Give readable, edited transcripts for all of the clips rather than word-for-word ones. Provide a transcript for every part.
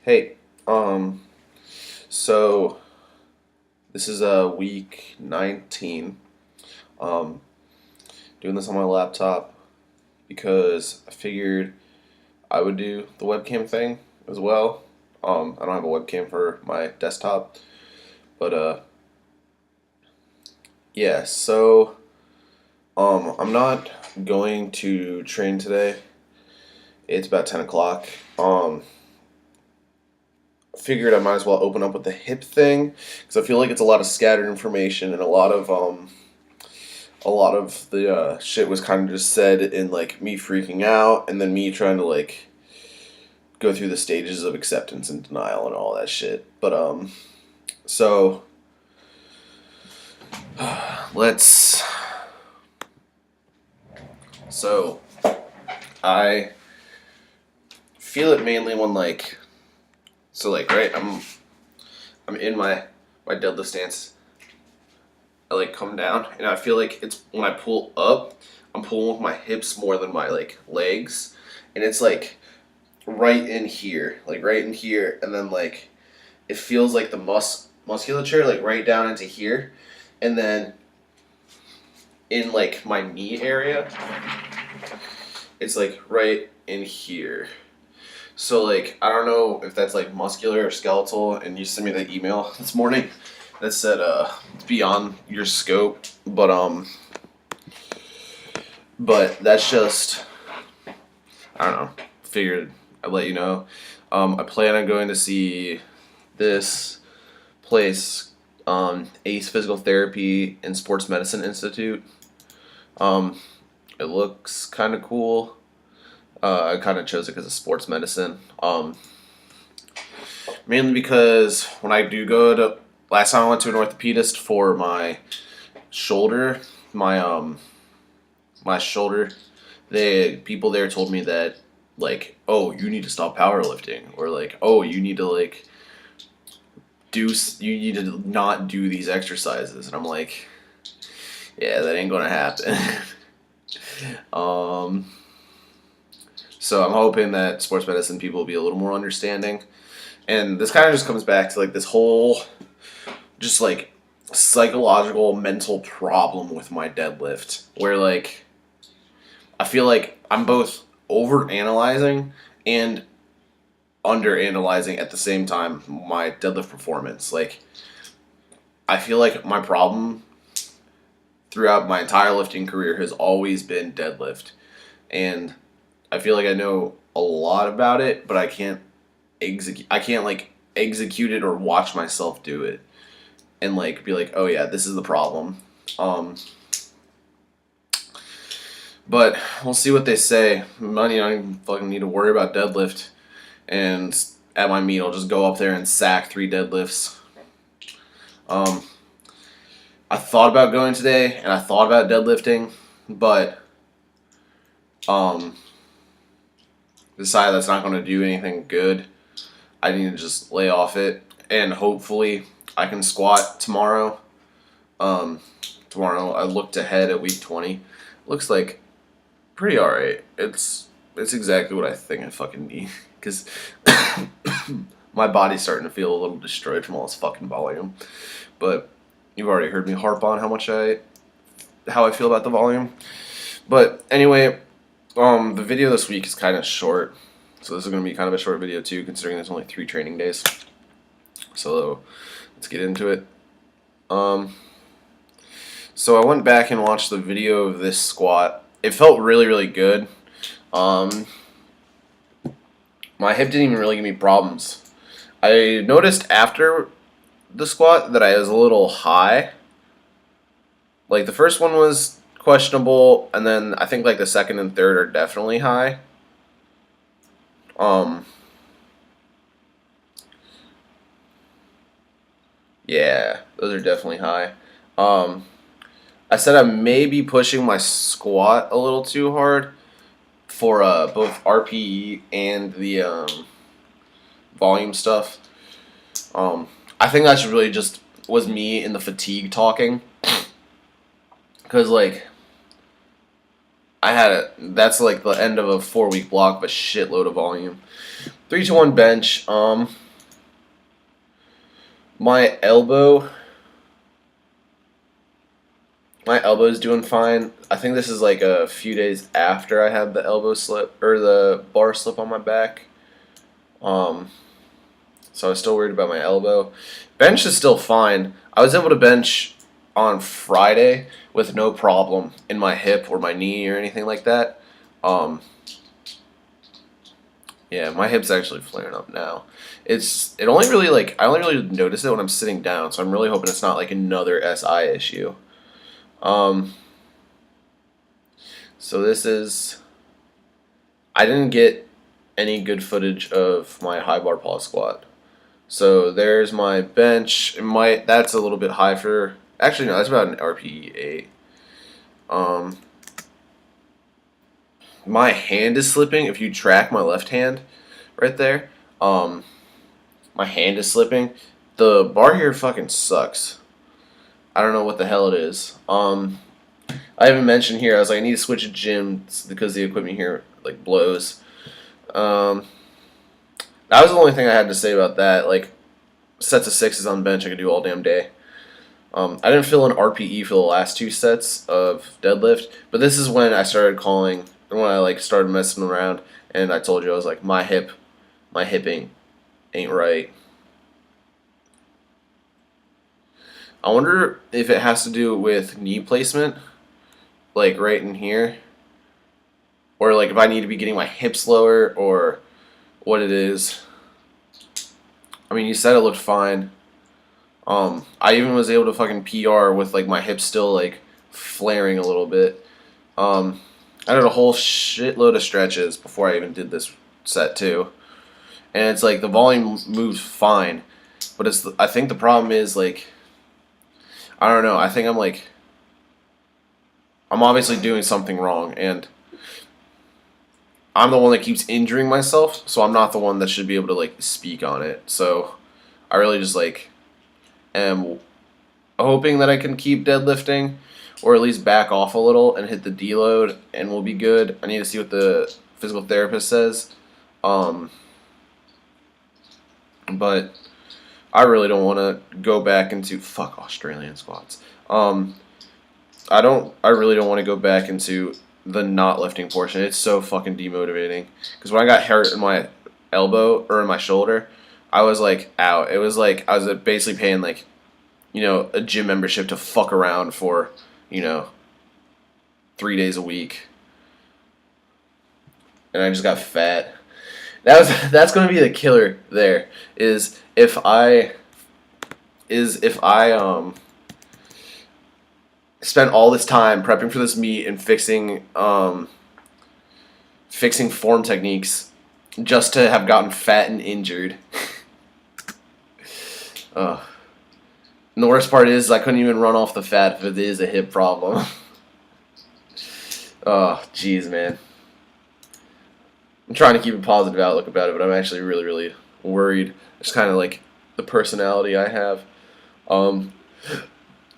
Hey, um, so this is week 19. Um, doing this on my laptop because I figured I would do the webcam thing as well. I don't have a webcam for my desktop, but yeah. I'm not going to train today. It's about 10 o'clock. Figured I might as well open up with the hip thing because I feel like it's a lot of scattered information and a lot of the shit was kind of just said in like me freaking out and then me trying to like go through the stages of acceptance and denial and all that shit. So let's so I feel it mainly when right I'm in my deadlift stance. I like come down and I feel like it's when I pull up, I'm pulling with my hips more than my like legs, and it's like right in here, and then like it feels like the musculature like right down into here, and then in like my knee area, it's like right in here. So like I don't know if that's like muscular or skeletal, and you sent me that email this morning that said it's beyond your scope, but that's just I don't know. Figured I'd let you know. I plan on going to see this place, Ace Physical Therapy and Sports Medicine Institute. It looks kind of cool. I kind of chose it because of sports medicine. Mainly because when I do go to last time I went to an orthopedist for my shoulder, my shoulder, the people there told me that like, oh, you need to stop powerlifting, or like, oh, you need to like you need to not do these exercises, and I'm like, yeah, that ain't gonna happen. um, so I'm hoping that sports medicine people will be a little more understanding, and this kind of just comes back to like this whole just like psychological mental problem with my deadlift, where like I feel like I'm both over analyzing and under analyzing at the same time my deadlift performance. Like I feel like my problem throughout my entire lifting career has always been deadlift, and I feel like I know a lot about it, but I can't like execute it or watch myself do it and like be like, oh yeah, this is the problem. But we'll see what they say. Money, I don't even fucking need to worry about deadlift. And at my meet, I'll just go up there and sack 3 deadlifts. I thought about going today, and I thought about deadlifting, but decided that's not going to do anything good. I need to just lay off it, and hopefully I can squat tomorrow. Tomorrow I looked ahead at week 20. Looks like pretty alright. It's exactly what I think I fucking need, because my body's starting to feel a little destroyed from all this fucking volume. But you've already heard me harp on how I feel about the volume. But anyway, the video this week is kind of short, so this is going to be kind of a short video too, considering there's only 3 training days. So let's get into it. So I went back and watched the video of this squat. It felt really, really good. My hip didn't even really give me problems. I noticed after the squat that I was a little high. Like the first one was questionable, and then I think like the second and third are definitely high. Yeah, those are definitely high. I said I may be pushing my squat a little too hard for both RPE and the volume stuff. I think that should really just was me in the fatigue talking, because like That's like the end of a 4-week block of a shitload of volume. 3-2-1 bench. My elbow. My elbow's doing fine. I think this is like a few days after I had the elbow slip or the bar slip on my back. So I was still worried about my elbow. Bench is still fine. I was able to bench on Friday with no problem in my hip or my knee or anything like that. Yeah, my hip's actually flaring up now. I only really notice it when I'm sitting down, so I'm really hoping it's not like another SI issue. So this is, I didn't get any good footage of my high bar pause squat. So there's my bench. That's a little bit high for, actually no, that's about an RPE 8. My hand is slipping. If you track my left hand right there, my hand is slipping. The bar here fucking sucks. I don't know what the hell it is. I haven't mentioned here, I was like, I need to switch a gym because the equipment here like blows. That was the only thing I had to say about that. Like, sets of 6s on bench I could do all damn day. I didn't feel an RPE for the last 2 sets of deadlift, but this is when I started calling, when I like started messing around, and I told you I was like, my hip ain't right. I wonder if it has to do with knee placement, like right in here, or like if I need to be getting my hips lower, or what it is. I mean, you said it looked fine. I even was able to fucking PR with like my hips still like flaring a little bit. I did a whole shitload of stretches before I even did this set too, and it's like the volume moves fine, but I think the problem is like, I don't know. I think I'm obviously doing something wrong, and I'm the one that keeps injuring myself, so I'm not the one that should be able to like speak on it. So I really just like am hoping that I can keep deadlifting, or at least back off a little and hit the deload, and we'll be good. I need to see what the physical therapist says. But I really don't want to go back into fuck Australian squats. I really don't want to go back into the not lifting portion. It's so fucking demotivating. Because when I got hurt in my elbow or in my shoulder, I was like out. It was like I was basically paying like, a gym membership to fuck around for, 3 days a week. And I just got fat. That's going to be the killer there, is if I spent all this time prepping for this meet and fixing form techniques just to have gotten fat and injured. And the worst part is I couldn't even run off the fat if it is a hip problem. Oh, jeez, man. I'm trying to keep a positive outlook about it, but I'm actually really, really worried. It's kind of like the personality I have.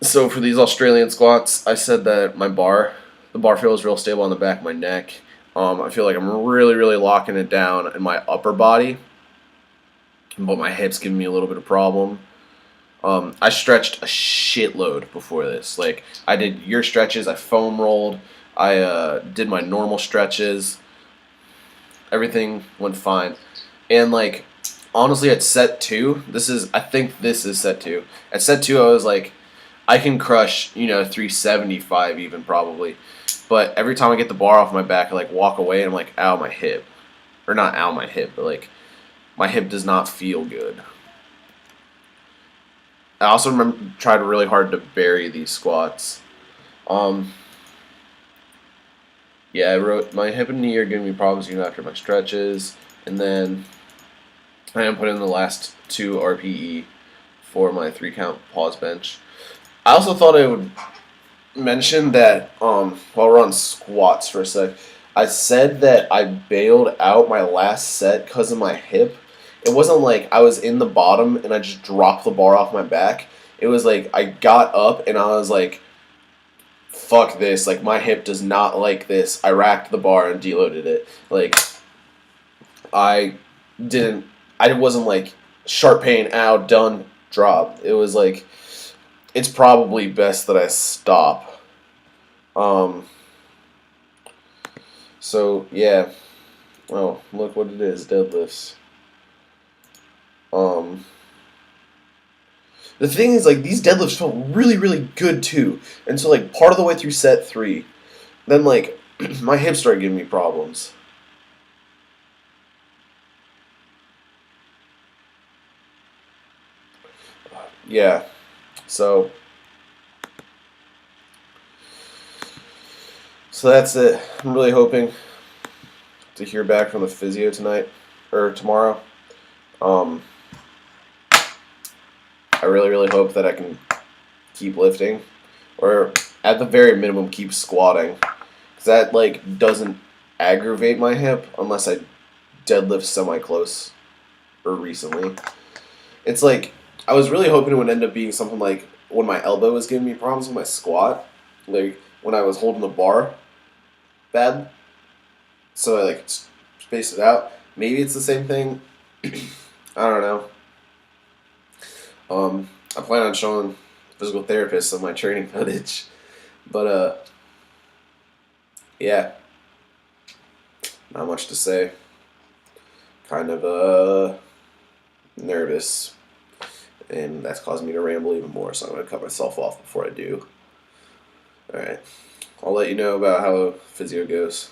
So for these Australian squats, I said that the bar feels real stable on the back of my neck. I feel like I'm really, really locking it down in my upper body, but my hip's giving me a little bit of problem. I stretched a shitload before this. Like, I did your stretches, I foam rolled, I did my normal stretches. Everything went fine. And like, honestly, at set 2, I think this is set 2. At set 2, I was like, I can crush, 375 even probably. But every time I get the bar off my back, I like walk away and I'm like, ow, my hip. Or not ow, my hip, but like, my hip does not feel good. I also tried really hard to bury these squats. Yeah, I wrote, my hip and knee are giving me problems even after my stretches. And then I am putting in the last 2 RPE for my 3-count pause bench. I also thought I would mention that, while we're on squats for a sec, I said that I bailed out my last set because of my hip. It wasn't like I was in the bottom and I just dropped the bar off my back. It was like I got up and I was like, fuck this. Like, my hip does not like this. I racked the bar and deloaded it. Like, I didn't, I wasn't like, sharp pain, ow, done, drop. It was like, it's probably best that I stop. So, yeah. Oh, look what it is, deadlifts. The thing is, like, these deadlifts felt really, really good, too. And so, like, part of the way through set 3, then, like, my hips started giving me problems. Yeah. So that's it. I'm really hoping to hear back from the physio tonight, or tomorrow. Um, I really, really hope that I can keep lifting, or at the very minimum keep squatting, because that like doesn't aggravate my hip unless I deadlift semi-close or recently. It's like I was really hoping it would end up being something like when my elbow was giving me problems with my squat, like when I was holding the bar bad, so I like spaced it out. Maybe it's the same thing. I don't know. I plan on showing physical therapists some of my training footage, but yeah, not much to say. Kind of nervous, and that's causing me to ramble even more. So I'm gonna cut myself off before I do. All right, I'll let you know about how physio goes.